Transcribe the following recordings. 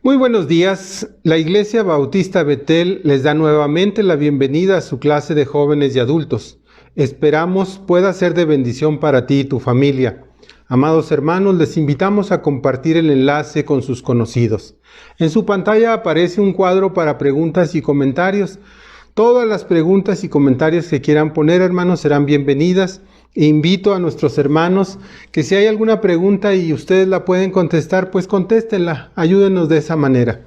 Muy buenos días. La Iglesia Bautista Betel les da nuevamente la bienvenida a su clase de jóvenes y adultos. Esperamos pueda ser de bendición para ti y tu familia. Amados hermanos, les invitamos a compartir el enlace con sus conocidos. En su pantalla aparece un cuadro para preguntas y comentarios. Todas las preguntas y comentarios que quieran poner, hermanos, serán bienvenidas. E invito a nuestros hermanos que si hay alguna pregunta y ustedes la pueden contestar, pues contéstenla, ayúdenos de esa manera.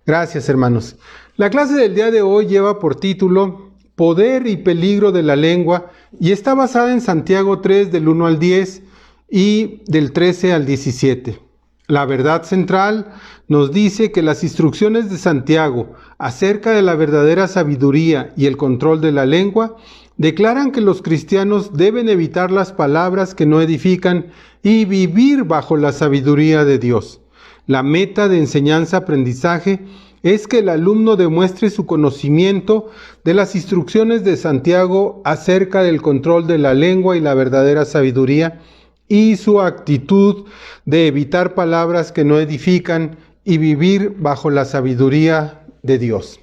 Gracias, hermanos. La clase del día de hoy lleva por título Poder y peligro de la lengua y está basada en Santiago 3 del 1 al 10 y del 13 al 17. La verdad central nos dice que las instrucciones de Santiago acerca de la verdadera sabiduría y el control de la lengua declaran que los cristianos deben evitar las palabras que no edifican y vivir bajo la sabiduría de Dios. La meta de enseñanza-aprendizaje es que el alumno demuestre su conocimiento de las instrucciones de Santiago acerca del control de la lengua y la verdadera sabiduría y su actitud de evitar palabras que no edifican y vivir bajo la sabiduría de Dios.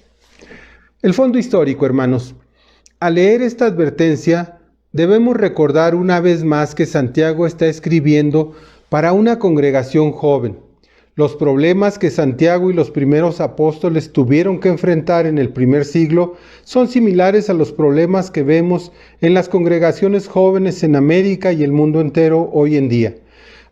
El fondo histórico, hermanos. Al leer esta advertencia, debemos recordar una vez más que Santiago está escribiendo para una congregación joven. Los problemas que Santiago y los primeros apóstoles tuvieron que enfrentar en el primer siglo son similares a los problemas que vemos en las congregaciones jóvenes en América y el mundo entero hoy en día.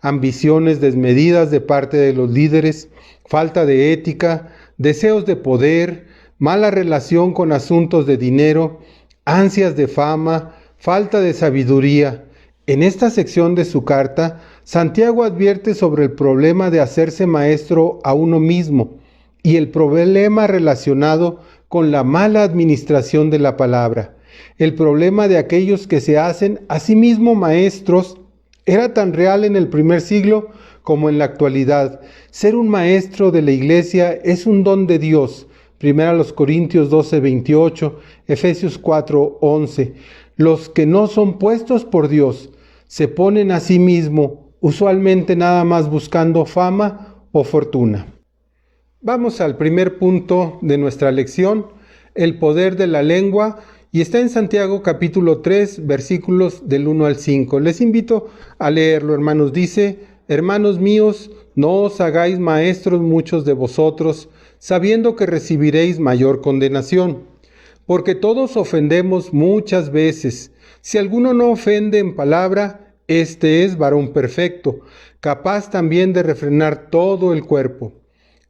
Ambiciones desmedidas de parte de los líderes, falta de ética, deseos de poder, mala relación con asuntos de dinero, ansias de fama, falta de sabiduría. En esta sección de su carta, Santiago advierte sobre el problema de hacerse maestro a uno mismo y el problema relacionado con la mala administración de la palabra. El problema de aquellos que se hacen a sí mismos maestros era tan real en el primer siglo como en la actualidad. Ser un maestro de la iglesia es un don de Dios. 1 Corintios 12:28, Efesios 4:11. Los que no son puestos por Dios se ponen a sí mismos, usualmente nada más buscando fama o fortuna. Vamos al primer punto de nuestra lección, el poder de la lengua, y está en Santiago capítulo 3, versículos del 1 al 5. Les invito a leerlo, hermanos. Dice: Hermanos míos, no os hagáis maestros muchos de vosotros, sabiendo que recibiréis mayor condenación. Porque todos ofendemos muchas veces. Si alguno no ofende en palabra, este es varón perfecto, capaz también de refrenar todo el cuerpo.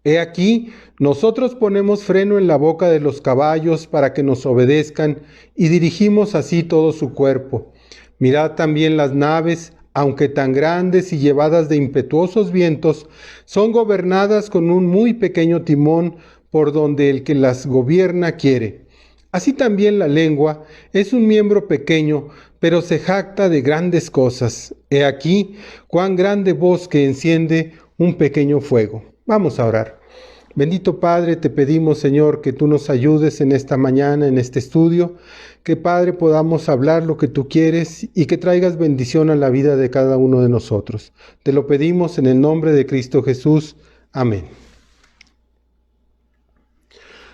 He aquí, nosotros ponemos freno en la boca de los caballos para que nos obedezcan y dirigimos así todo su cuerpo. Mirad también las naves, aunque tan grandes y llevadas de impetuosos vientos, son gobernadas con un muy pequeño timón por donde el que las gobierna quiere. Así también la lengua es un miembro pequeño, pero se jacta de grandes cosas. He aquí cuán grande bosque enciende un pequeño fuego. Vamos a orar. Bendito Padre, te pedimos, Señor, que tú nos ayudes en esta mañana, en este estudio, que, Padre, podamos hablar lo que tú quieres y que traigas bendición a la vida de cada uno de nosotros. Te lo pedimos en el nombre de Cristo Jesús. Amén.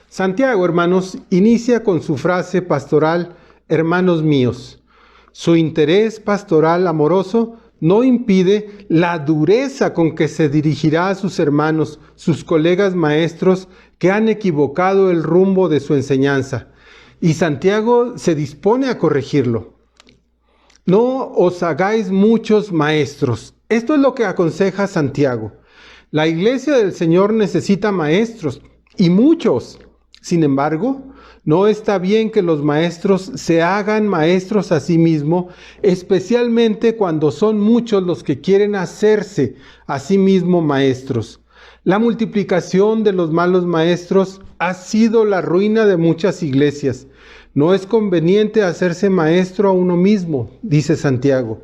Santiago, hermanos, inicia con su frase pastoral, hermanos míos. Su interés pastoral amoroso no impide la dureza con que se dirigirá a sus hermanos, sus colegas maestros que han equivocado el rumbo de su enseñanza. Y Santiago se dispone a corregirlo. No os hagáis muchos maestros. Esto es lo que aconseja Santiago. La iglesia del Señor necesita maestros, y muchos. Sin embargo, no está bien que los maestros se hagan maestros a sí mismos, especialmente cuando son muchos los que quieren hacerse a sí mismos maestros. La multiplicación de los malos maestros ha sido la ruina de muchas iglesias. No es conveniente hacerse maestro a uno mismo, dice Santiago.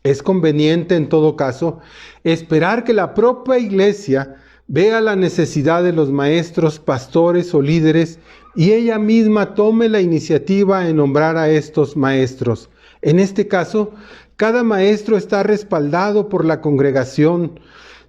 Es conveniente, en todo caso, esperar que la propia iglesia vea la necesidad de los maestros, pastores o líderes y ella misma tome la iniciativa en nombrar a estos maestros. En este caso, cada maestro está respaldado por la congregación.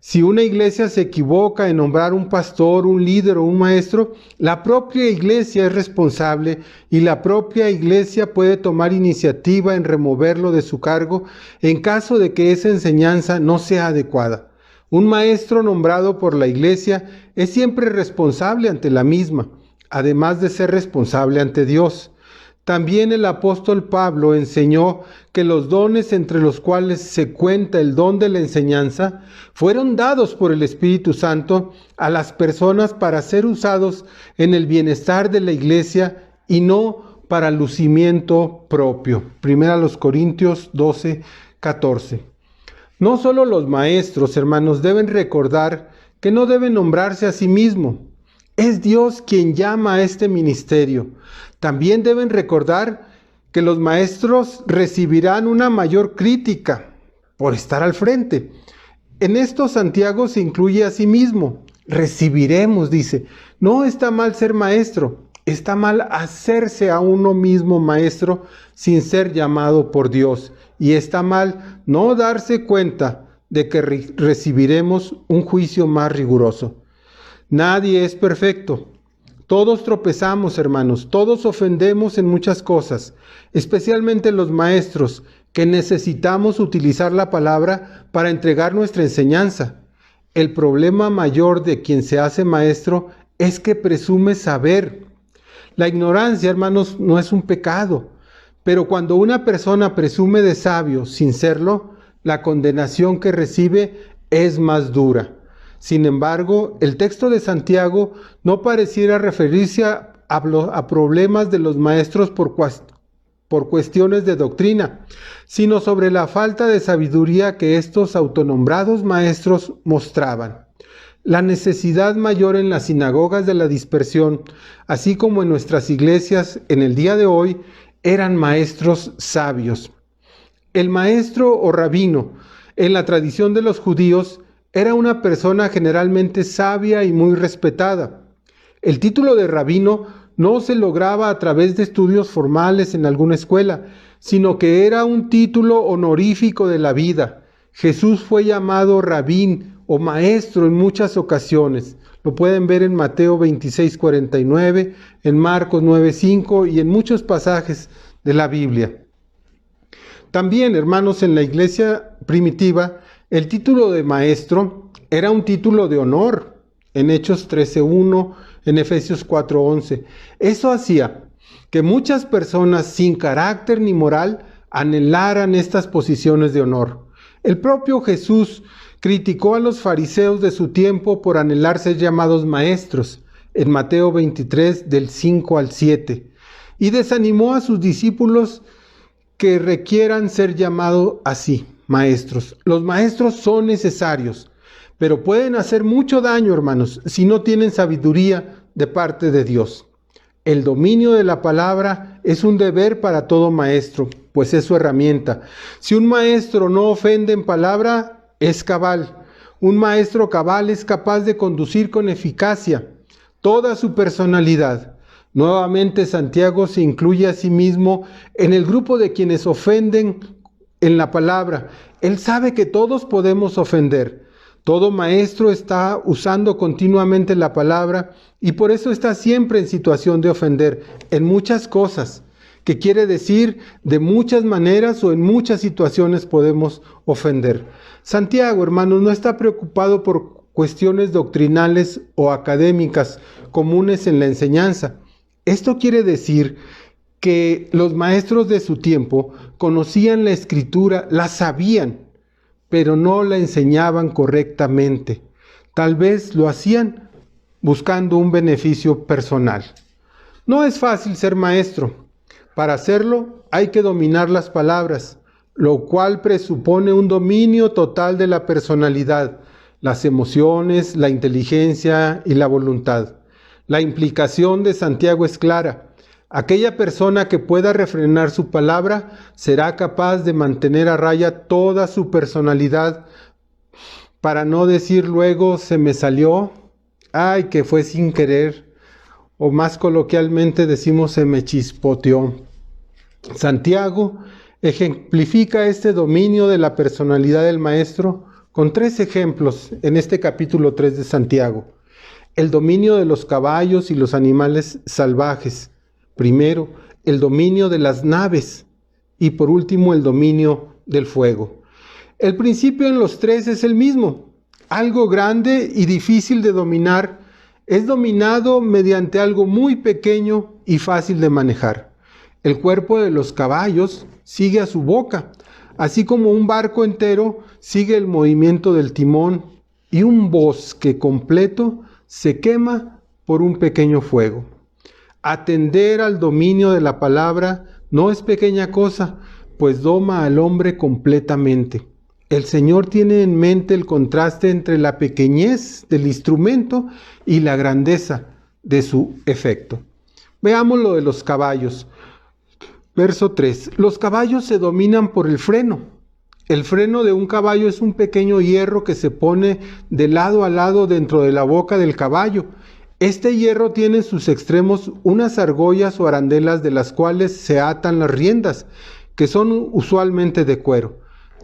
Si una iglesia se equivoca en nombrar un pastor, un líder o un maestro, la propia iglesia es responsable y la propia iglesia puede tomar iniciativa en removerlo de su cargo en caso de que esa enseñanza no sea adecuada. Un maestro nombrado por la iglesia es siempre responsable ante la misma, además de ser responsable ante Dios. También el apóstol Pablo enseñó que los dones entre los cuales se cuenta el don de la enseñanza fueron dados por el Espíritu Santo a las personas para ser usados en el bienestar de la iglesia y no para lucimiento propio. 1 Corintios 12:14. No solo los maestros, hermanos, deben recordar que no deben nombrarse a sí mismos. Es Dios quien llama a este ministerio. También deben recordar que los maestros recibirán una mayor crítica por estar al frente. En esto Santiago se incluye a sí mismo. Recibiremos, dice. No está mal ser maestro, está mal hacerse a uno mismo maestro sin ser llamado por Dios. Y está mal no darse cuenta de que recibiremos un juicio más riguroso. Nadie es perfecto. Todos tropezamos, hermanos, todos ofendemos en muchas cosas, especialmente los maestros, que necesitamos utilizar la palabra para entregar nuestra enseñanza. El problema mayor de quien se hace maestro es que presume saber. La ignorancia, hermanos, no es un pecado, pero cuando una persona presume de sabio sin serlo, la condenación que recibe es más dura. Sin embargo, el texto de Santiago no pareciera referirse a problemas de los maestros por cuestiones de doctrina, sino sobre la falta de sabiduría que estos autonombrados maestros mostraban. La necesidad mayor en las sinagogas de la dispersión, así como en nuestras iglesias en el día de hoy, eran maestros sabios. El maestro o rabino, en la tradición de los judíos, era una persona generalmente sabia y muy respetada. El título de rabino no se lograba a través de estudios formales en alguna escuela, sino que era un título honorífico de la vida. Jesús fue llamado rabín o maestro en muchas ocasiones. Lo pueden ver en Mateo 26:49, en Marcos 9:5 y en muchos pasajes de la Biblia. También, hermanos, en la iglesia primitiva, el título de maestro era un título de honor, en Hechos 13:1, en Efesios 4:11. Eso hacía que muchas personas sin carácter ni moral anhelaran estas posiciones de honor. El propio Jesús criticó a los fariseos de su tiempo por anhelar ser llamados maestros, en Mateo 23, del 5 al 7, y desanimó a sus discípulos que requieran ser llamados así, maestros. Los maestros son necesarios, pero pueden hacer mucho daño, hermanos, si no tienen sabiduría de parte de Dios. El dominio de la palabra es un deber para todo maestro, pues es su herramienta. Si un maestro no ofende en palabra, es cabal. Un maestro cabal es capaz de conducir con eficacia toda su personalidad. Nuevamente Santiago se incluye a sí mismo en el grupo de quienes ofenden en la palabra. Él sabe que todos podemos ofender. Todo maestro está usando continuamente la palabra y por eso está siempre en situación de ofender en muchas cosas, que quiere decir de muchas maneras o en muchas situaciones podemos ofender. Santiago, hermanos, no está preocupado por cuestiones doctrinales o académicas comunes en la enseñanza. Esto quiere decir que los maestros de su tiempo conocían la Escritura, la sabían, pero no la enseñaban correctamente. Tal vez lo hacían buscando un beneficio personal. No es fácil ser maestro. Para hacerlo hay que dominar las palabras, lo cual presupone un dominio total de la personalidad, las emociones, la inteligencia y la voluntad. La implicación de Santiago es clara. Aquella persona que pueda refrenar su palabra será capaz de mantener a raya toda su personalidad para no decir luego se me salió, ay, que fue sin querer, o más coloquialmente decimos se me chispoteó. Santiago ejemplifica este dominio de la personalidad del maestro con 3 ejemplos en este capítulo 3 de Santiago. El dominio de los caballos y los animales salvajes. Primero, el dominio de las naves. Y por último, el dominio del fuego. El principio en los 3 es el mismo. Algo grande y difícil de dominar es dominado mediante algo muy pequeño y fácil de manejar. El cuerpo de los caballos sigue a su boca, así como un barco entero sigue el movimiento del timón, y un bosque completo se quema por un pequeño fuego. Atender al dominio de la palabra no es pequeña cosa, pues doma al hombre completamente. El Señor tiene en mente el contraste entre la pequeñez del instrumento y la grandeza de su efecto. Veamos lo de los caballos. Verso 3. Los caballos se dominan por el freno. El freno de un caballo es un pequeño hierro que se pone de lado a lado dentro de la boca del caballo. Este hierro tiene en sus extremos unas argollas o arandelas de las cuales se atan las riendas, que son usualmente de cuero.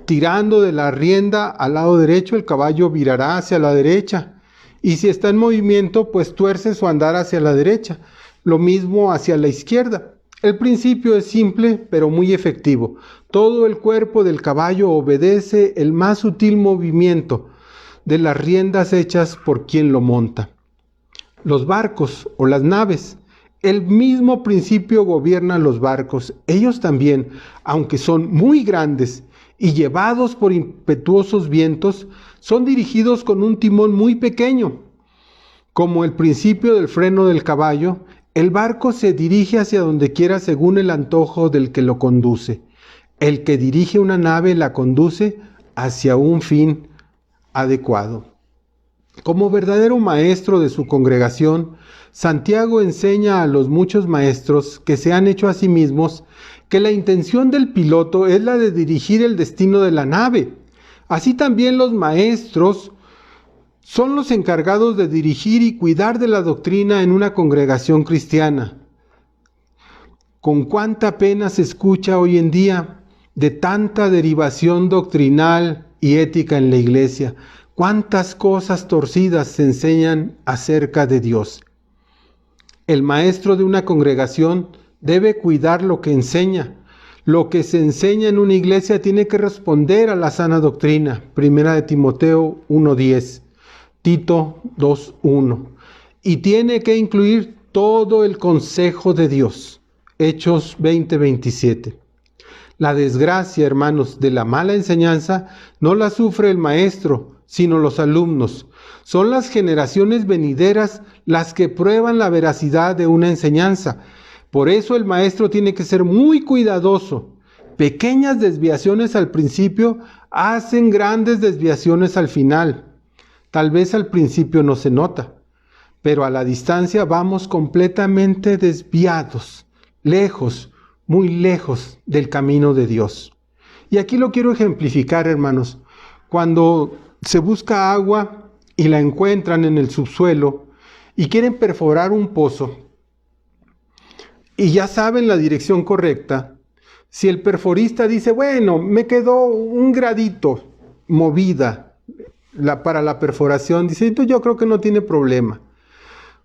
Tirando de la rienda al lado derecho, el caballo virará hacia la derecha, y si está en movimiento, pues tuerce su andar hacia la derecha, lo mismo hacia la izquierda. El principio es simple, pero muy efectivo. Todo el cuerpo del caballo obedece el más sutil movimiento de las riendas hechas por quien lo monta. Los barcos o las naves, el mismo principio gobierna los barcos. Ellos también, aunque son muy grandes y llevados por impetuosos vientos, son dirigidos con un timón muy pequeño. Como el principio del freno del caballo, el barco se dirige hacia donde quiera según el antojo del que lo conduce. El que dirige una nave la conduce hacia un fin adecuado. Como verdadero maestro de su congregación, Santiago enseña a los muchos maestros que se han hecho a sí mismos que la intención del piloto es la de dirigir el destino de la nave. Así también los maestros son los encargados de dirigir y cuidar de la doctrina en una congregación cristiana. Con cuánta pena se escucha hoy en día de tanta derivación doctrinal y ética en la iglesia. Cuántas cosas torcidas se enseñan acerca de Dios. El maestro de una congregación debe cuidar lo que enseña. Lo que se enseña en una iglesia tiene que responder a la sana doctrina. 1 Timoteo 1:10, Tito 2:1. Y tiene que incluir todo el consejo de Dios. Hechos 20:27. La desgracia, hermanos, de la mala enseñanza no la sufre el maestro, sino los alumnos. Son las generaciones venideras las que prueban la veracidad de una enseñanza. Por eso el maestro tiene que ser muy cuidadoso. Pequeñas desviaciones al principio hacen grandes desviaciones al final. Tal vez al principio no se nota, pero a la distancia vamos completamente desviados, lejos, muy lejos del camino de Dios. Y aquí lo quiero ejemplificar, hermanos. Cuando se busca agua y la encuentran en el subsuelo y quieren perforar un pozo y ya saben la dirección correcta, si el perforista dice, bueno, me quedó un gradito movida para la perforación, dice, entonces yo creo que no tiene problema.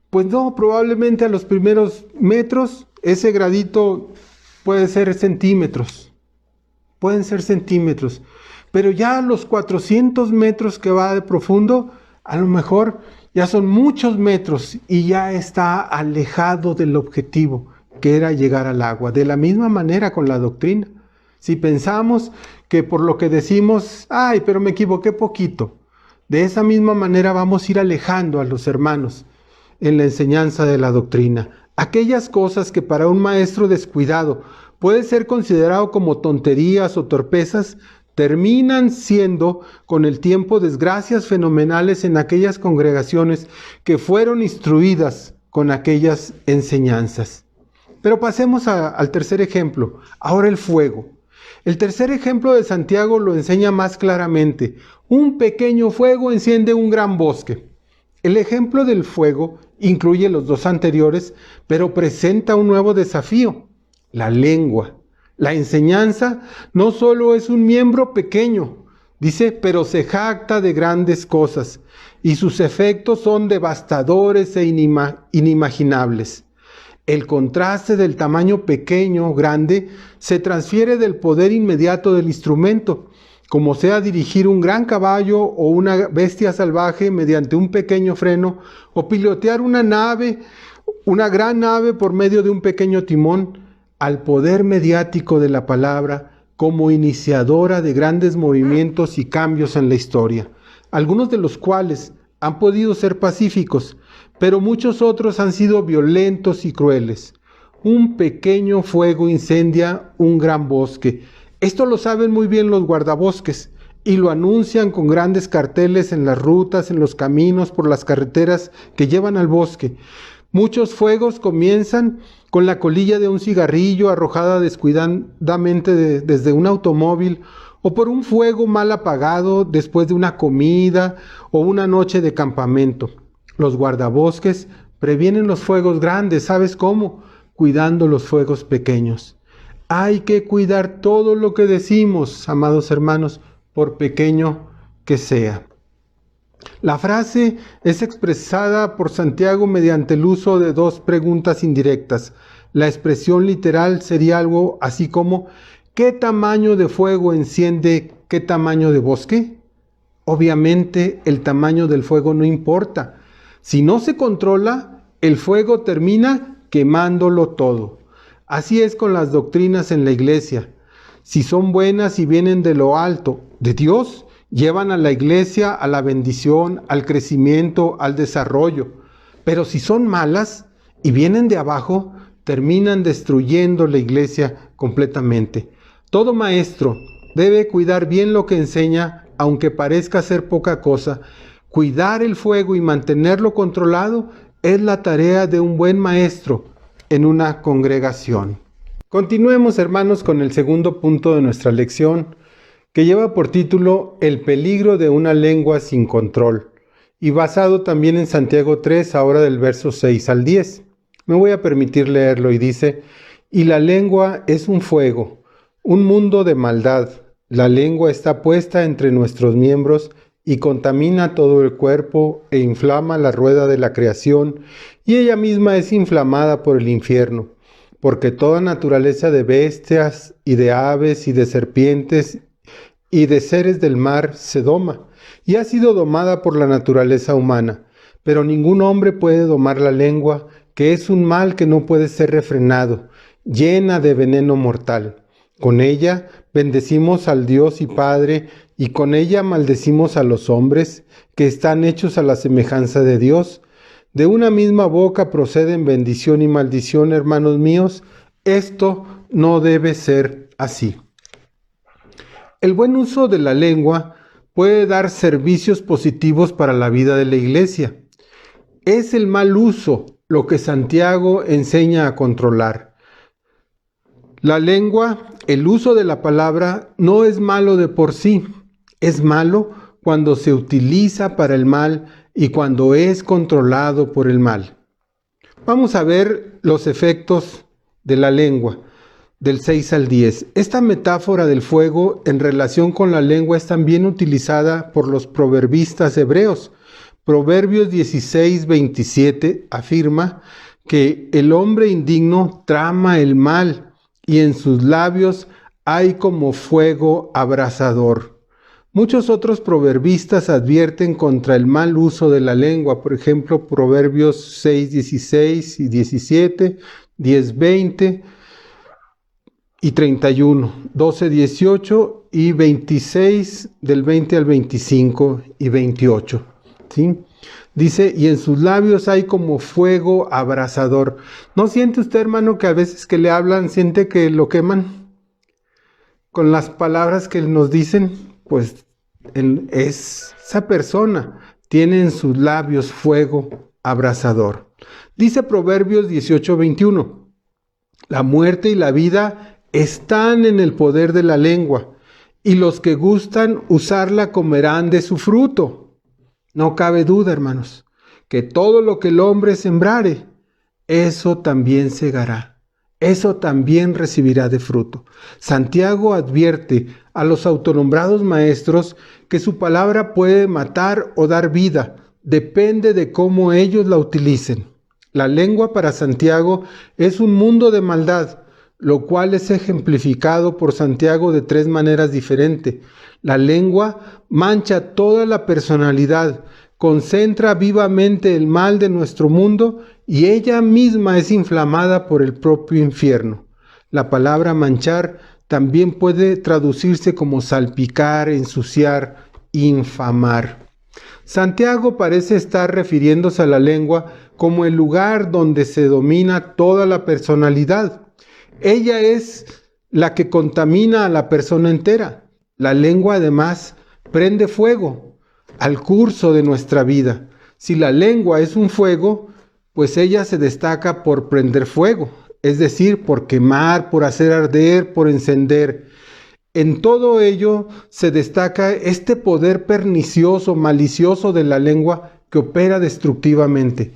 Pues no, probablemente a los primeros metros ese gradito puede ser centímetros, pueden ser centímetros, pero ya a los 400 metros que va de profundo, a lo mejor ya son muchos metros y ya está alejado del objetivo, que era llegar al agua. De la misma manera con la doctrina. Si pensamos que por lo que decimos, ay, pero me equivoqué poquito, de esa misma manera vamos a ir alejando a los hermanos en la enseñanza de la doctrina. Aquellas cosas que para un maestro descuidado puede ser considerado como tonterías o torpezas, terminan siendo con el tiempo desgracias fenomenales en aquellas congregaciones que fueron instruidas con aquellas enseñanzas. Pero pasemos al tercer ejemplo, ahora el fuego. El tercer ejemplo de Santiago lo enseña más claramente. Un pequeño fuego enciende un gran bosque. El ejemplo del fuego incluye los dos anteriores, pero presenta un nuevo desafío, la lengua. La enseñanza no solo es un miembro pequeño Dice, pero se jacta de grandes cosas, y sus efectos son devastadores e inimaginables. El contraste del tamaño pequeño, grande, se transfiere del poder inmediato del instrumento, como sea dirigir un gran caballo o una bestia salvaje mediante un pequeño freno, o pilotear una gran nave por medio de un pequeño timón, al poder mediático de la palabra como iniciadora de grandes movimientos y cambios en la historia, algunos de los cuales han podido ser pacíficos, pero muchos otros han sido violentos y crueles. Un pequeño fuego incendia un gran bosque. Esto lo saben muy bien los guardabosques y lo anuncian con grandes carteles en las rutas, en los caminos, por las carreteras que llevan al bosque. Muchos fuegos comienzan con la colilla de un cigarrillo arrojada descuidadamente desde un automóvil, o por un fuego mal apagado después de una comida o una noche de campamento. Los guardabosques previenen los fuegos grandes, ¿sabes cómo? Cuidando los fuegos pequeños. Hay que cuidar todo lo que decimos, amados hermanos, por pequeño que sea. La frase es expresada por Santiago mediante el uso de dos preguntas indirectas. La expresión literal sería algo así como: ¿qué tamaño de fuego enciende qué tamaño de bosque? Obviamente el tamaño del fuego no importa. Si no se controla, el fuego termina quemándolo todo. Así es con las doctrinas en la iglesia. Si son buenas y vienen de lo alto, de Dios, llevan a la iglesia a la bendición, al crecimiento, al desarrollo. Pero si son malas y vienen de abajo, terminan destruyendo la iglesia completamente. Todo maestro debe cuidar bien lo que enseña, aunque parezca ser poca cosa. Cuidar el fuego y mantenerlo controlado es la tarea de un buen maestro en una congregación. Continuemos, hermanos, con el segundo punto de nuestra lección, que lleva por título El peligro de una lengua sin control, y basado también en Santiago 3, ahora del verso 6 al 10. Me voy a permitir leerlo y dice: y la lengua es un fuego, un mundo de maldad. La lengua está puesta entre nuestros miembros y contamina todo el cuerpo e inflama la rueda de la creación, y ella misma es inflamada por el infierno, porque toda naturaleza de bestias y de aves y de serpientes y de seres del mar se doma, y ha sido domada por la naturaleza humana. Pero ningún hombre puede domar la lengua, que es un mal que no puede ser refrenado, llena de veneno mortal. Con ella bendecimos al Dios y Padre, y con ella maldecimos a los hombres, que están hechos a la semejanza de Dios. De una misma boca proceden bendición y maldición, hermanos míos. Esto no debe ser así. El buen uso de la lengua puede dar servicios positivos para la vida de la iglesia. Es el mal uso lo que Santiago enseña a controlar. La lengua, el uso de la palabra, no es malo de por sí. Es malo cuando se utiliza para el mal y cuando es controlado por el mal. Vamos a ver los efectos de la lengua, del 6 al 10. Esta metáfora del fuego en relación con la lengua es también utilizada por los proverbistas hebreos. Proverbios 16:27 afirma que el hombre indigno trama el mal y en sus labios hay como fuego abrasador. Muchos otros proverbistas advierten contra el mal uso de la lengua. Por ejemplo, Proverbios 6:16 y 17, 10:20 y 31, 12:18 y 26 del 20 al 25 y 28. ¿Sí? Dice, y en sus labios hay como fuego abrasador. ¿No siente usted, hermano, que a veces que le hablan siente que lo queman con las palabras que nos dicen? Pues esa persona tiene en sus labios fuego abrasador. Dice Proverbios 18:21, la muerte y la vida están en el poder de la lengua, y los que gustan usarla comerán de su fruto. No cabe duda, hermanos, que todo lo que el hombre sembrare, eso también segará. eso también recibirá de fruto. Santiago advierte a los autonombrados maestros que su palabra puede matar o dar vida, depende de cómo ellos la utilicen. La lengua para Santiago es un mundo de maldad, lo cual es ejemplificado por Santiago de 3 maneras diferentes. La lengua mancha toda la personalidad, concentra vivamente el mal de nuestro mundo y ella misma es inflamada por el propio infierno. La palabra manchar también puede traducirse como salpicar, ensuciar, infamar. Santiago parece estar refiriéndose a la lengua como el lugar donde se domina toda la personalidad. Ella es la que contamina a la persona entera. La lengua además prende fuego al curso de nuestra vida. Si la lengua es un fuego, pues ella se destaca por prender fuego, es decir, por quemar, por hacer arder, por encender. En todo ello se destaca este poder pernicioso, malicioso de la lengua que opera destructivamente.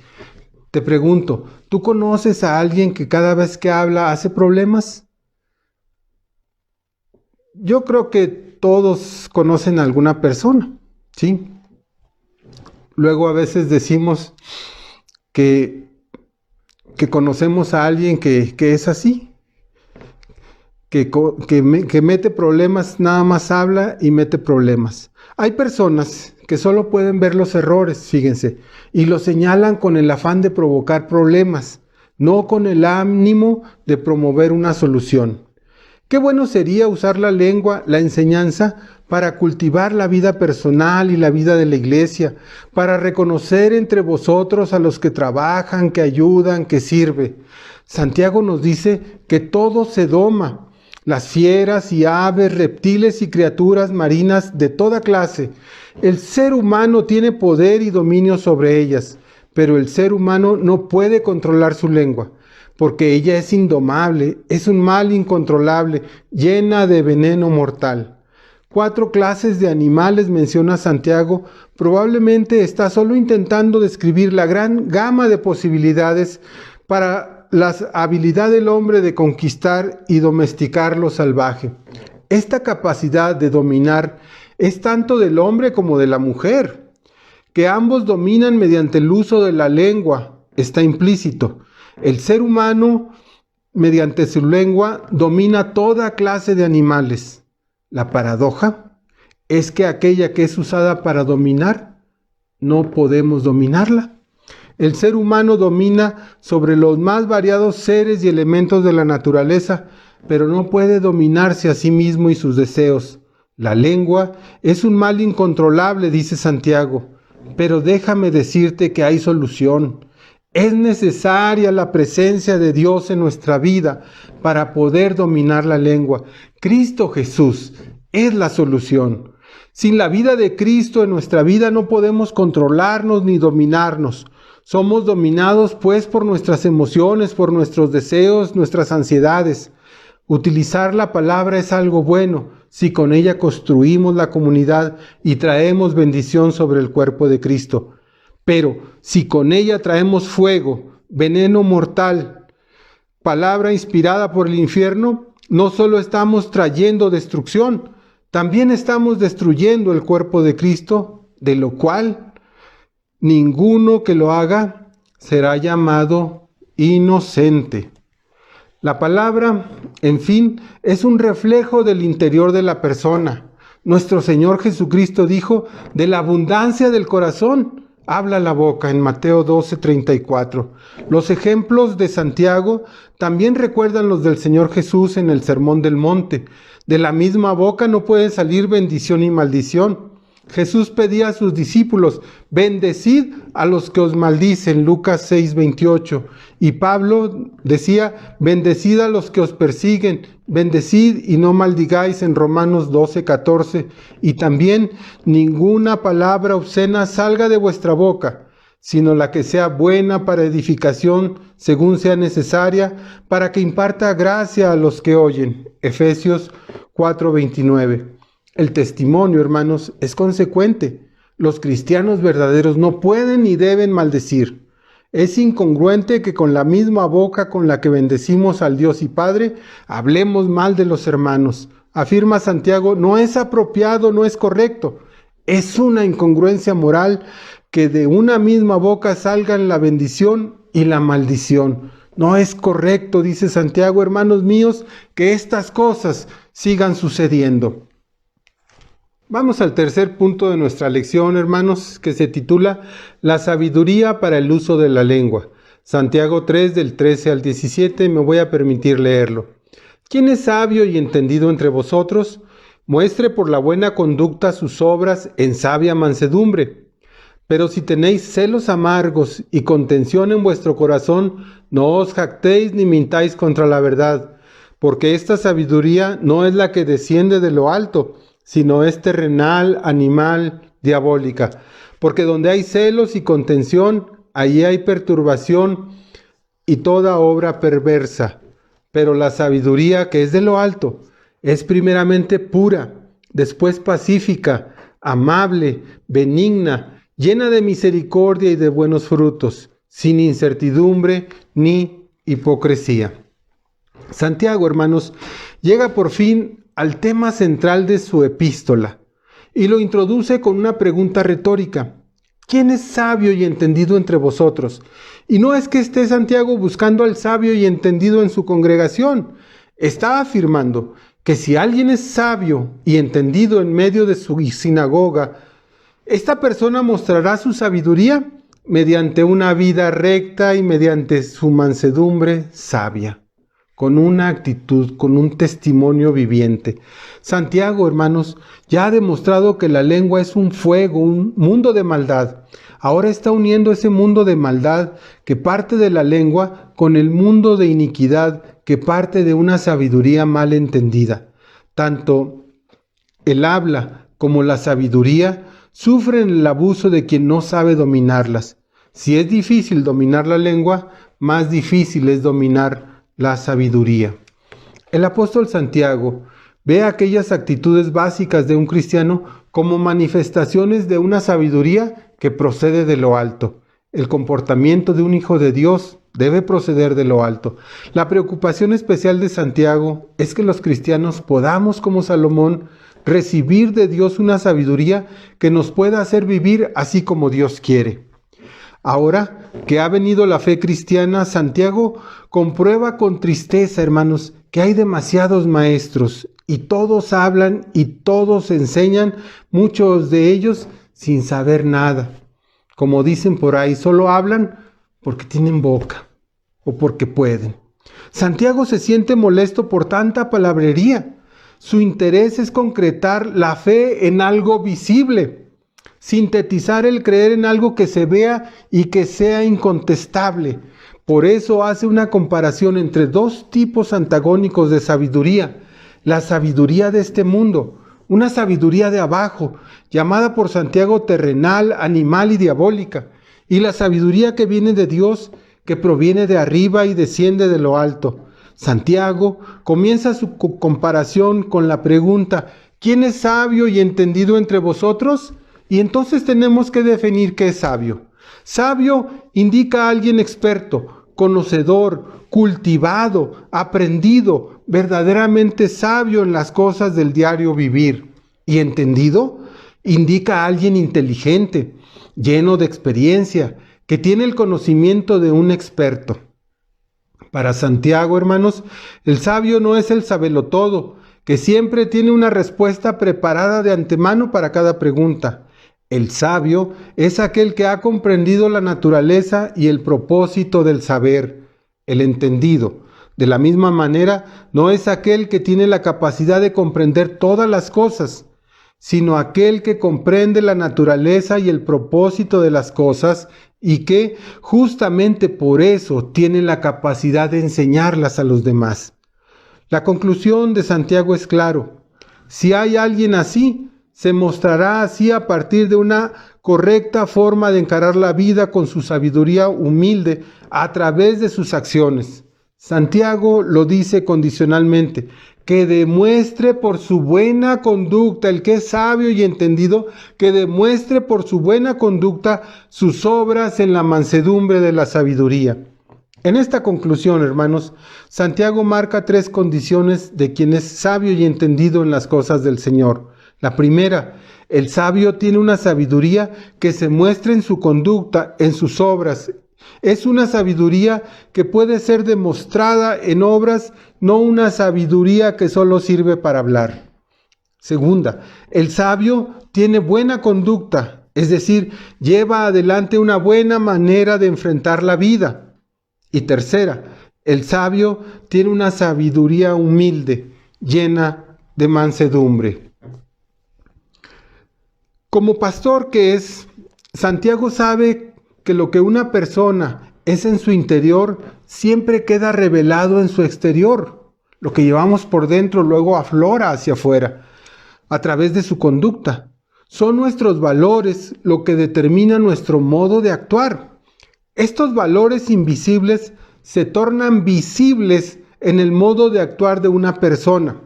Te pregunto, ¿tú conoces a alguien que cada vez que habla hace problemas? Yo creo que todos conocen a alguna persona, ¿sí? Luego a veces decimos que conocemos a alguien que es así, que mete problemas, nada más habla y mete problemas. Hay personas que solo pueden ver los errores, fíjense, y los señalan con el afán de provocar problemas, no con el ánimo de promover una solución. Qué bueno sería usar la lengua, la enseñanza, para cultivar la vida personal y la vida de la iglesia, para reconocer entre vosotros a los que trabajan, que ayudan, que sirven. Santiago nos dice que todo se doma, las fieras y aves, reptiles y criaturas marinas de toda clase. El ser humano tiene poder y dominio sobre ellas, pero el ser humano no puede controlar su lengua, porque ella es indomable, es un mal incontrolable, llena de veneno mortal. 4 clases de animales menciona Santiago. Probablemente está solo intentando describir la gran gama de posibilidades para la habilidad del hombre de conquistar y domesticar lo salvaje. Esta capacidad de dominar es tanto del hombre como de la mujer, que ambos dominan mediante el uso de la lengua, está implícito. El ser humano, mediante su lengua, domina toda clase de animales. La paradoja es que aquella que es usada para dominar, no podemos dominarla. El ser humano domina sobre los más variados seres y elementos de la naturaleza, pero no puede dominarse a sí mismo y sus deseos. La lengua es un mal incontrolable, dice Santiago, pero déjame decirte que hay solución. Es necesaria la presencia de Dios en nuestra vida para poder dominar la lengua. Cristo Jesús es la solución. Sin la vida de Cristo en nuestra vida no podemos controlarnos ni dominarnos. Somos dominados pues por nuestras emociones, por nuestros deseos, nuestras ansiedades. Utilizar la palabra es algo bueno si con ella construimos la comunidad y traemos bendición sobre el cuerpo de Cristo. Pero si con ella traemos fuego, veneno mortal, palabra inspirada por el infierno, no solo estamos trayendo destrucción, también estamos destruyendo el cuerpo de Cristo, de lo cual ninguno que lo haga será llamado inocente. La palabra, en fin, es un reflejo del interior de la persona. Nuestro Señor Jesucristo dijo, de la abundancia del corazón habla la boca, en Mateo 12:34. Los ejemplos de Santiago también recuerdan los del Señor Jesús en el Sermón del Monte. De la misma boca no puede salir bendición y maldición. Jesús pedía a sus discípulos, bendecid a los que os maldicen, Lucas 6:28. Y Pablo decía, bendecid a los que os persiguen, bendecid y no maldigáis, en Romanos 12:14. Y también, ninguna palabra obscena salga de vuestra boca, sino la que sea buena para edificación, según sea necesaria, para que imparta gracia a los que oyen. Efesios 4:29. El testimonio, hermanos, es consecuente. Los cristianos verdaderos no pueden ni deben maldecir. Es incongruente que con la misma boca con la que bendecimos al Dios y Padre, hablemos mal de los hermanos. Afirma Santiago, no es apropiado, no es correcto. Es una incongruencia moral que de una misma boca salgan la bendición y la maldición. No es correcto, dice Santiago, hermanos míos, que estas cosas sigan sucediendo. Vamos al tercer punto de nuestra lección, hermanos, que se titula La sabiduría para el uso de la lengua. Santiago 3, del 13 al 17, me voy a permitir leerlo. ¿Quién es sabio y entendido entre vosotros? Muestre por la buena conducta sus obras en sabia mansedumbre. Pero si tenéis celos amargos y contención en vuestro corazón, no os jactéis ni mintáis contra la verdad, porque esta sabiduría no es la que desciende de lo alto, sino es terrenal, animal, diabólica. Porque donde hay celos y contención, allí hay perturbación y toda obra perversa. Pero la sabiduría que es de lo alto es primeramente pura, después pacífica, amable, benigna, llena de misericordia y de buenos frutos, sin incertidumbre ni hipocresía. Santiago, hermanos, llega por fin al tema central de su epístola y lo introduce con una pregunta retórica. ¿Quién es sabio y entendido entre vosotros? Y no es que esté Santiago buscando al sabio y entendido en su congregación. Está afirmando que si alguien es sabio y entendido en medio de su sinagoga, esta persona mostrará su sabiduría mediante una vida recta y mediante su mansedumbre sabia, con una actitud, con un testimonio viviente. Santiago, hermanos, ya ha demostrado que la lengua es un fuego, un mundo de maldad. Ahora está uniendo ese mundo de maldad que parte de la lengua con el mundo de iniquidad que parte de una sabiduría mal entendida. Tanto el habla como la sabiduría sufren el abuso de quien no sabe dominarlas. Si es difícil dominar la lengua, más difícil es dominar la sabiduría. El apóstol Santiago ve aquellas actitudes básicas de un cristiano como manifestaciones de una sabiduría que procede de lo alto. El comportamiento de un hijo de Dios debe proceder de lo alto. La preocupación especial de Santiago es que los cristianos podamos, como Salomón, recibir de Dios una sabiduría que nos pueda hacer vivir así como Dios quiere. Ahora que ha venido la fe cristiana, Santiago comprueba con tristeza, hermanos, que hay demasiados maestros y todos hablan y todos enseñan, muchos de ellos sin saber nada. Como dicen por ahí, solo hablan porque tienen boca o porque pueden. Santiago se siente molesto por tanta palabrería. Su interés es concretar la fe en algo visible, sintetizar el creer en algo que se vea y que sea incontestable. Por eso hace una comparación entre dos tipos antagónicos de sabiduría. La sabiduría de este mundo, una sabiduría de abajo, llamada por Santiago terrenal, animal y diabólica, y la sabiduría que viene de Dios, que proviene de arriba y desciende de lo alto. Santiago comienza su comparación con la pregunta, ¿quién es sabio y entendido entre vosotros? Y entonces tenemos que definir qué es sabio. Sabio indica a alguien experto, conocedor, cultivado, aprendido, verdaderamente sabio en las cosas del diario vivir. Y entendido indica a alguien inteligente, lleno de experiencia, que tiene el conocimiento de un experto. Para Santiago, hermanos, el sabio no es el sabelotodo, que siempre tiene una respuesta preparada de antemano para cada pregunta. El sabio es aquel que ha comprendido la naturaleza y el propósito del saber. El entendido, de la misma manera, no es aquel que tiene la capacidad de comprender todas las cosas, sino aquel que comprende la naturaleza y el propósito de las cosas y que justamente por eso tiene la capacidad de enseñarlas a los demás. La conclusión de Santiago es claro. Si hay alguien así, se mostrará así a partir de una correcta forma de encarar la vida con su sabiduría humilde a través de sus acciones. Santiago lo dice condicionalmente. que demuestre por su buena conducta, el que es sabio y entendido, que demuestre por su buena conducta sus obras en la mansedumbre de la sabiduría. En esta conclusión, hermanos, Santiago marca 3 condiciones de quien es sabio y entendido en las cosas del Señor. La primera, el sabio tiene una sabiduría que se muestra en su conducta, en sus obras. Es una sabiduría que puede ser demostrada en obras, no una sabiduría que solo sirve para hablar. Segunda, el sabio tiene buena conducta, es decir, lleva adelante una buena manera de enfrentar la vida. Y tercera, el sabio tiene una sabiduría humilde, llena de mansedumbre. Como pastor que es, Santiago sabe que lo que una persona es en su interior siempre queda revelado en su exterior. Lo que llevamos por dentro luego aflora hacia afuera, a través de su conducta. Son nuestros valores lo que determina nuestro modo de actuar. Estos valores invisibles se tornan visibles en el modo de actuar de una persona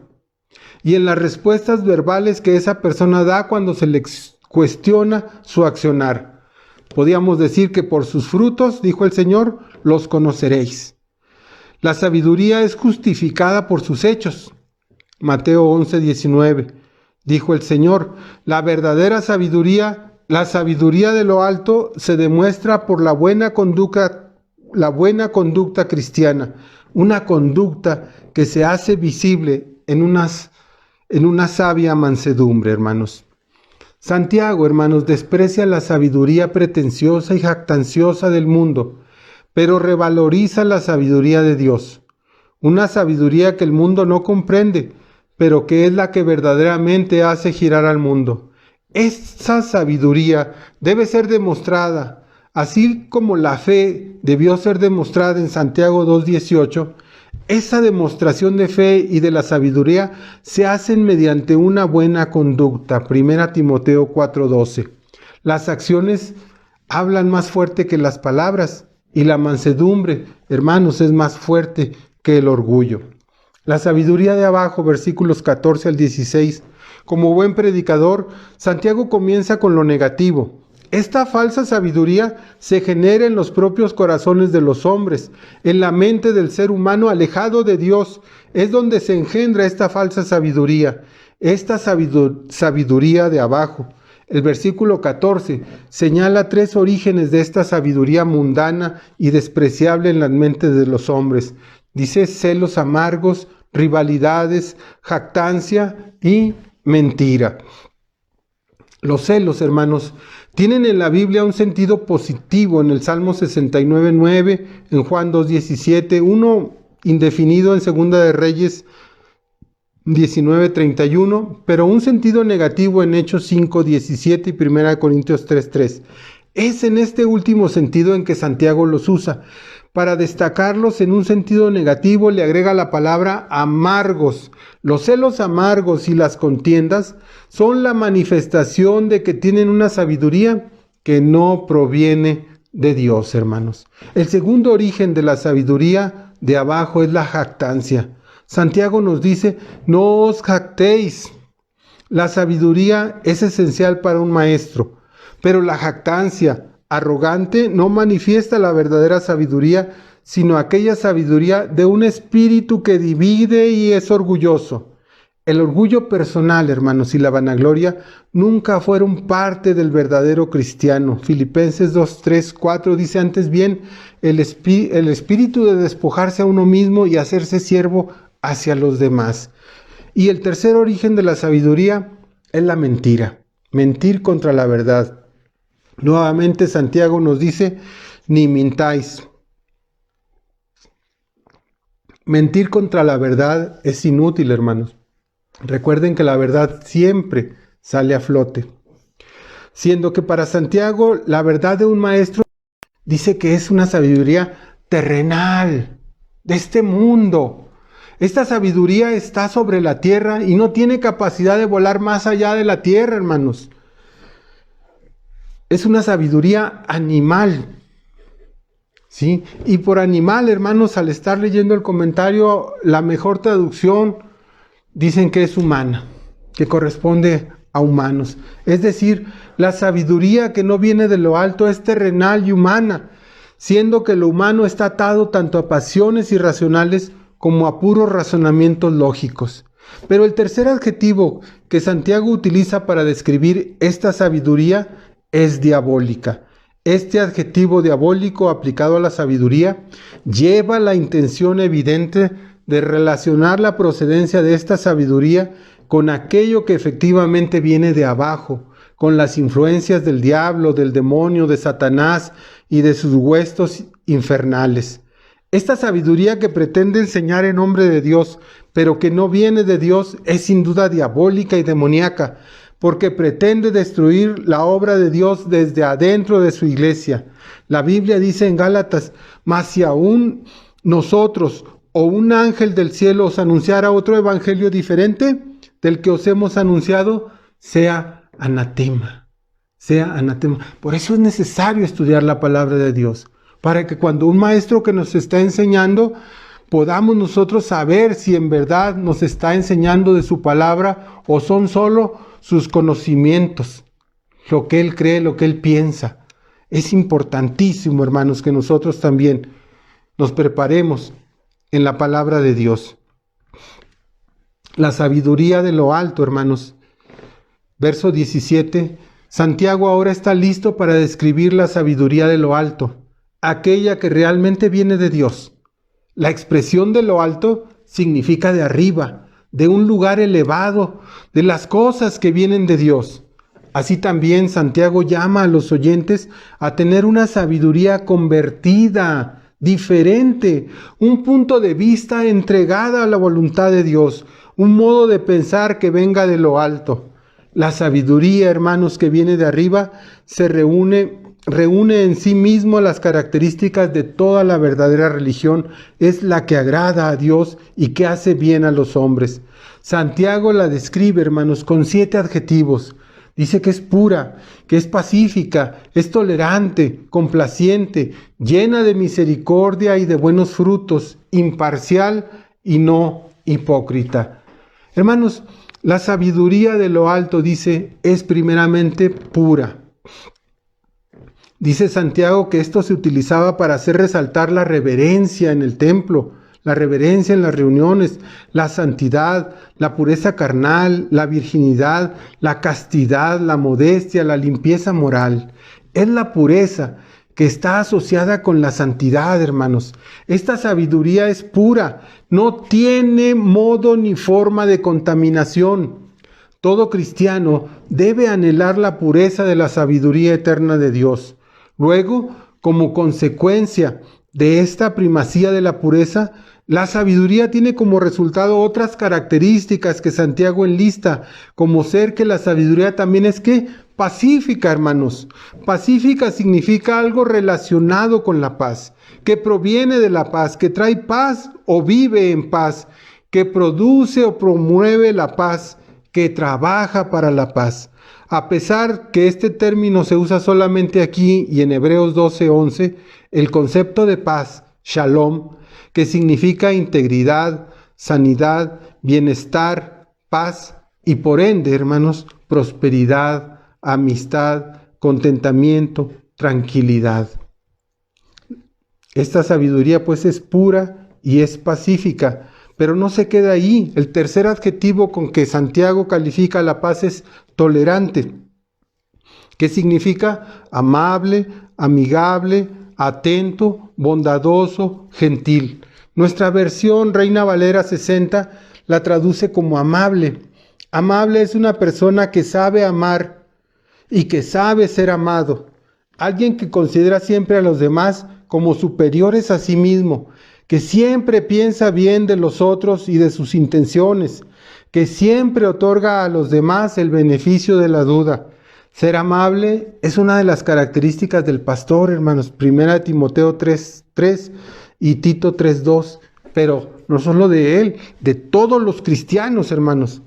y en las respuestas verbales que esa persona da cuando se le cuestiona su accionar. Podríamos decir que por sus frutos, dijo el Señor, los conoceréis. La sabiduría es justificada por sus hechos. Mateo 11:19. Dijo el Señor, la verdadera sabiduría, la sabiduría de lo alto se demuestra por la buena conducta cristiana, una conducta que se hace visible en una sabia mansedumbre, hermanos. Santiago, hermanos, desprecia la sabiduría pretenciosa y jactanciosa del mundo, pero revaloriza la sabiduría de Dios, una sabiduría que el mundo no comprende, pero que es la que verdaderamente hace girar al mundo. Esa sabiduría debe ser demostrada, así como la fe debió ser demostrada en Santiago 2:18. Esa demostración de fe y de la sabiduría se hacen mediante una buena conducta. 1 Timoteo 4:12. Las acciones hablan más fuerte que las palabras y la mansedumbre, hermanos, es más fuerte que el orgullo. La sabiduría de abajo, versículos 14 al 16. Como buen predicador, Santiago comienza con lo negativo. Esta falsa sabiduría se genera en los propios corazones de los hombres, en la mente del ser humano alejado de Dios. Es donde se engendra esta falsa sabiduría, esta sabiduría de abajo. El versículo 14 señala 3 orígenes de esta sabiduría mundana y despreciable en las mentes de los hombres. Dice celos amargos, rivalidades, jactancia y mentira. Los celos, hermanos, tienen en la Biblia un sentido positivo en el Salmo 69:9, en Juan 2:17, uno indefinido en Segunda de Reyes 19:31, pero un sentido negativo en Hechos 5:17 y 1 Corintios 3:3. Es en este último sentido en que Santiago los usa. Para destacarlos en un sentido negativo le agrega la palabra amargos. Los celos amargos y las contiendas son la manifestación de que tienen una sabiduría que no proviene de Dios, hermanos. El segundo origen de la sabiduría de abajo es la jactancia. Santiago nos dice, no os jactéis. La sabiduría es esencial para un maestro, pero la jactancia arrogante no manifiesta la verdadera sabiduría, sino aquella sabiduría de un espíritu que divide y es orgulloso. El orgullo personal, hermanos, y la vanagloria nunca fueron parte del verdadero cristiano. Filipenses 2:3-4 dice antes bien, el espíritu de despojarse a uno mismo y hacerse siervo hacia los demás. Y el tercer origen de la sabiduría es la mentira, mentir contra la verdad. Nuevamente Santiago nos dice, ni mintáis. Mentir contra la verdad es inútil, hermanos. Recuerden que la verdad siempre sale a flote. Siendo que para Santiago la verdad de un maestro dice que es una sabiduría terrenal, de este mundo. Esta sabiduría está sobre la tierra y no tiene capacidad de volar más allá de la tierra, hermanos. Es una sabiduría animal, ¿sí? Y por animal, hermanos, al estar leyendo el comentario, la mejor traducción dicen que es humana, que corresponde a humanos. Es decir, la sabiduría que no viene de lo alto es terrenal y humana, siendo que lo humano está atado tanto a pasiones irracionales como a puros razonamientos lógicos. Pero el tercer adjetivo que Santiago utiliza para describir esta sabiduría es diabólica. Este adjetivo diabólico aplicado a la sabiduría lleva la intención evidente de relacionar la procedencia de esta sabiduría con aquello que efectivamente viene de abajo, con las influencias del diablo, del demonio, de Satanás y de sus huestos infernales. Esta sabiduría que pretende enseñar en nombre de Dios, pero que no viene de Dios, es sin duda diabólica y demoníaca, porque pretende destruir la obra de Dios desde adentro de su iglesia. La Biblia dice en Gálatas: mas si aún nosotros o un ángel del cielo os anunciara otro evangelio diferente del que os hemos anunciado, sea anatema, sea anatema. Por eso es necesario estudiar la palabra de Dios, para que cuando un maestro que nos está enseñando, podamos nosotros saber si en verdad nos está enseñando de su palabra o son solo sus conocimientos, lo que él cree, lo que él piensa. Es importantísimo, hermanos, que nosotros también nos preparemos en la palabra de Dios. La sabiduría de lo alto, hermanos. Verso 17. Santiago ahora está listo para describir la sabiduría de lo alto, aquella que realmente viene de Dios. La expresión de lo alto significa de arriba, de un lugar elevado, de las cosas que vienen de Dios. Así también Santiago llama a los oyentes a tener una sabiduría convertida, diferente, un punto de vista entregada a la voluntad de Dios, un modo de pensar que venga de lo alto. La sabiduría, hermanos, que viene de arriba, se reúne en sí mismo las características de toda la verdadera religión. Es la que agrada a Dios y que hace bien a los hombres. Santiago la describe, hermanos, con 7 adjetivos. Dice que es pura, que es pacífica, es tolerante, complaciente, llena de misericordia y de buenos frutos, imparcial y no hipócrita. Hermanos, la sabiduría de lo alto, dice, es primeramente pura. Dice Santiago que esto se utilizaba para hacer resaltar la reverencia en el templo, la reverencia en las reuniones, la santidad, la pureza carnal, la virginidad, la castidad, la modestia, la limpieza moral. Es la pureza que está asociada con la santidad, hermanos. Esta sabiduría es pura, no tiene modo ni forma de contaminación. Todo cristiano debe anhelar la pureza de la sabiduría eterna de Dios. Luego, como consecuencia de esta primacía de la pureza, la sabiduría tiene como resultado otras características que Santiago enlista, como ser que la sabiduría también es ¿qué? Pacífica, hermanos. Pacífica significa algo relacionado con la paz, que proviene de la paz, que trae paz o vive en paz, que produce o promueve la paz, que trabaja para la paz. A pesar que este término se usa solamente aquí y en Hebreos 12:11, el concepto de paz, shalom, que significa integridad, sanidad, bienestar, paz y por ende, hermanos, prosperidad, amistad, contentamiento, tranquilidad. Esta sabiduría pues es pura y es pacífica, pero no se queda ahí. El tercer adjetivo con que Santiago califica la paz es tolerante, que significa amable, amigable, atento, bondadoso, gentil. Nuestra versión Reina Valera 60 la traduce como amable. Amable es una persona que sabe amar y que sabe ser amado. Alguien que considera siempre a los demás como superiores a sí mismo, que siempre piensa bien de los otros y de sus intenciones, que siempre otorga a los demás el beneficio de la duda. Ser amable es una de las características del pastor, hermanos. 1 Timoteo 3:3 y Tito 3:2. Pero no solo de él, de todos los cristianos, hermanos.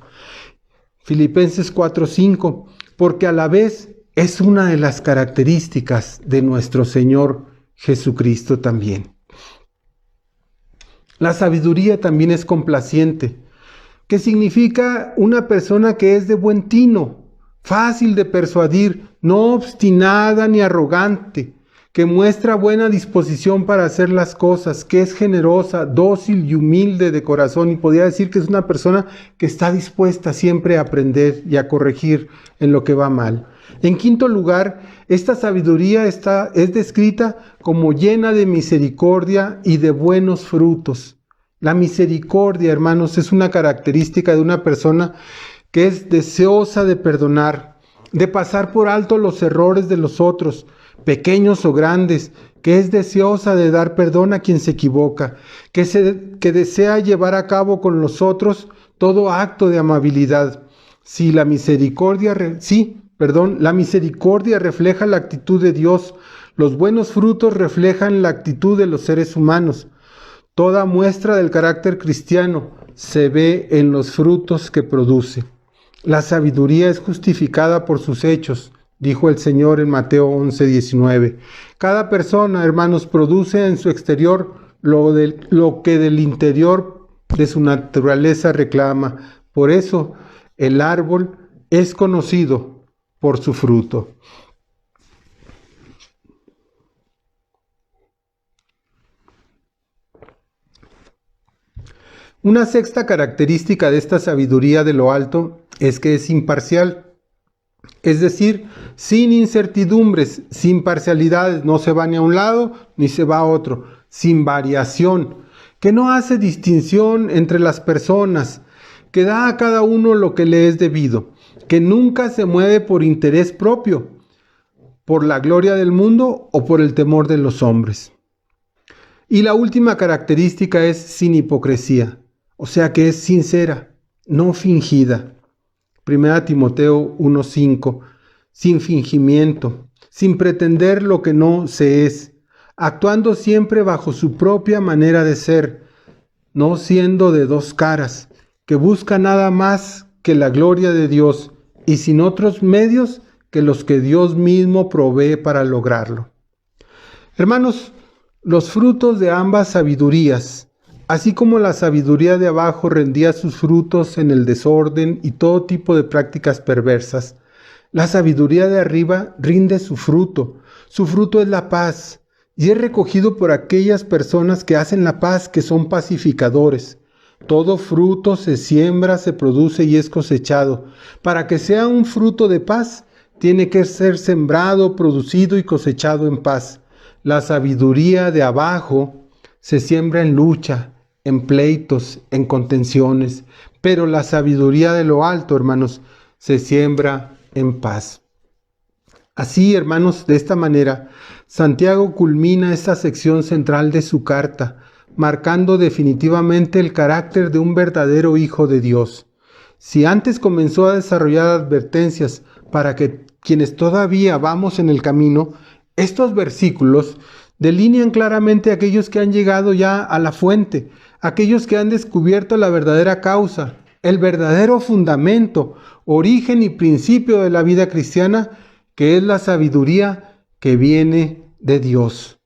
Filipenses 4:5. Porque a la vez es una de las características de nuestro Señor Jesucristo también. La sabiduría también es complaciente. que significa una persona que es de buen tino, fácil de persuadir, no obstinada ni arrogante, que muestra buena disposición para hacer las cosas, que es generosa, dócil y humilde de corazón, y podría decir que es una persona que está dispuesta siempre a aprender y a corregir en lo que va mal. En quinto lugar, esta sabiduría es descrita como llena de misericordia y de buenos frutos. La misericordia, hermanos, es una característica de una persona que es deseosa de perdonar, de pasar por alto los errores de los otros, pequeños o grandes, que es deseosa de dar perdón a quien se equivoca, que desea llevar a cabo con los otros todo acto de amabilidad. La misericordia refleja la actitud de Dios. Los buenos frutos reflejan la actitud de los seres humanos. Toda muestra del carácter cristiano se ve en los frutos que produce. La sabiduría es justificada por sus hechos, dijo el Señor en Mateo 11:19. Cada persona, hermanos, produce en su exterior lo que del interior de su naturaleza reclama. Por eso, el árbol es conocido por su fruto. Una sexta característica de esta sabiduría de lo alto es que es imparcial, es decir, sin incertidumbres, sin parcialidades, no se va ni a un lado ni se va a otro, sin variación, que no hace distinción entre las personas, que da a cada uno lo que le es debido, que nunca se mueve por interés propio, por la gloria del mundo o por el temor de los hombres. Y la última característica es sin hipocresía, o sea que es sincera, no fingida. 1 Timoteo 1:5, sin fingimiento, sin pretender lo que no se es, actuando siempre bajo su propia manera de ser, no siendo de dos caras, que busca nada más que la gloria de Dios y sin otros medios que los que Dios mismo provee para lograrlo. Hermanos, los frutos de ambas sabidurías, así como la sabiduría de abajo rendía sus frutos en el desorden y todo tipo de prácticas perversas, la sabiduría de arriba rinde su fruto. Su fruto es la paz y es recogido por aquellas personas que hacen la paz, que son pacificadores. Todo fruto se siembra, se produce y es cosechado. Para que sea un fruto de paz, tiene que ser sembrado, producido y cosechado en paz. La sabiduría de abajo se siembra en lucha, en pleitos, en contenciones, pero la sabiduría de lo alto, hermanos, se siembra en paz. Así, hermanos, de esta manera, Santiago culmina esta sección central de su carta, marcando definitivamente el carácter de un verdadero hijo de Dios. Si antes comenzó a desarrollar advertencias para que quienes todavía vamos en el camino, estos versículos delinean claramente a aquellos que han llegado ya a la fuente, aquellos que han descubierto la verdadera causa, el verdadero fundamento, origen y principio de la vida cristiana, que es la sabiduría que viene de Dios.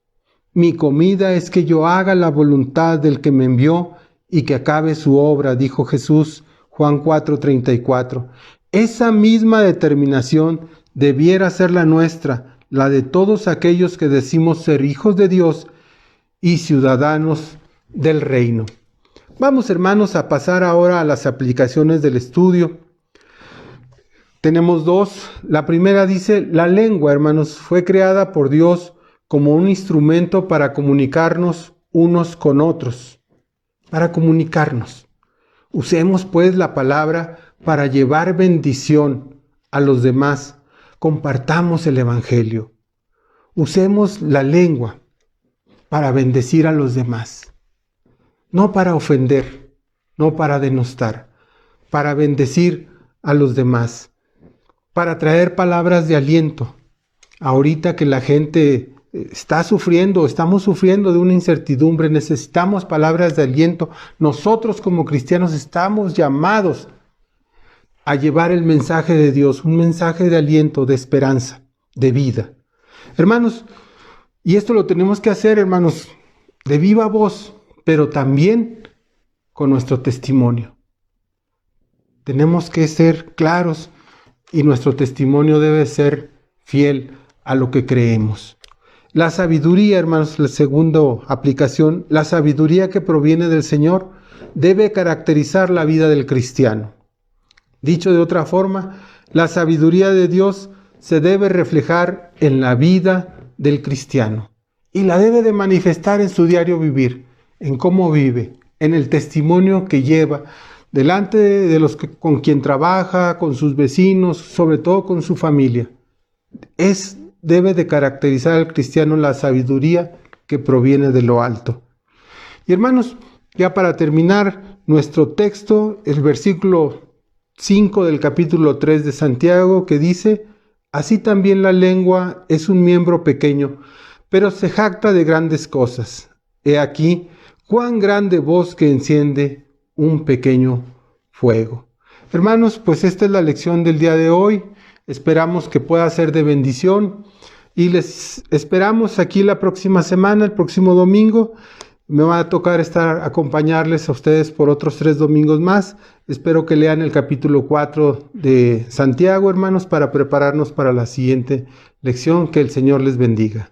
Mi comida es que yo haga la voluntad del que me envió y que acabe su obra, dijo Jesús, Juan 4:34. Esa misma determinación debiera ser la nuestra, la de todos aquellos que decimos ser hijos de Dios y ciudadanos del reino. Vamos, hermanos, a pasar ahora a las aplicaciones del estudio. Tenemos dos. La primera dice, la lengua, hermanos, fue creada por Dios como un instrumento para comunicarnos unos con otros, para comunicarnos. Usemos pues la palabra para llevar bendición a los demás. Compartamos el evangelio. Usemos la lengua para bendecir a los demás. No para ofender, no para denostar, para bendecir a los demás, para traer palabras de aliento. Ahorita que la gente estamos sufriendo de una incertidumbre, necesitamos palabras de aliento. Nosotros como cristianos estamos llamados a llevar el mensaje de Dios, un mensaje de aliento, de esperanza, de vida. Hermanos, y esto lo tenemos que hacer, hermanos, de viva voz, pero también con nuestro testimonio. tenemos que ser claros y nuestro testimonio debe ser fiel a lo que creemos. La sabiduría, hermanos, la segunda aplicación, la sabiduría que proviene del Señor debe caracterizar la vida del cristiano. Dicho de otra forma, la sabiduría de Dios se debe reflejar en la vida del cristiano y la debe de manifestar en su diario vivir, en cómo vive, en el testimonio que lleva delante de los con quien trabaja, con sus vecinos, sobre todo con su familia. Debe de caracterizar al cristiano la sabiduría que proviene de lo alto. Y hermanos, ya para terminar nuestro texto, el versículo 5 del capítulo 3 de Santiago, que dice: así también la lengua es un miembro pequeño, pero se jacta de grandes cosas. He aquí cuán grande bosque enciende un pequeño fuego. Hermanos, pues esta es la lección del día de hoy. Esperamos que pueda ser de bendición y les esperamos aquí la próxima semana, el próximo domingo. Me va a tocar acompañarles a ustedes por otros 3 domingos más. Espero que lean el capítulo 4 de Santiago, hermanos, para prepararnos para la siguiente lección. Que el Señor les bendiga.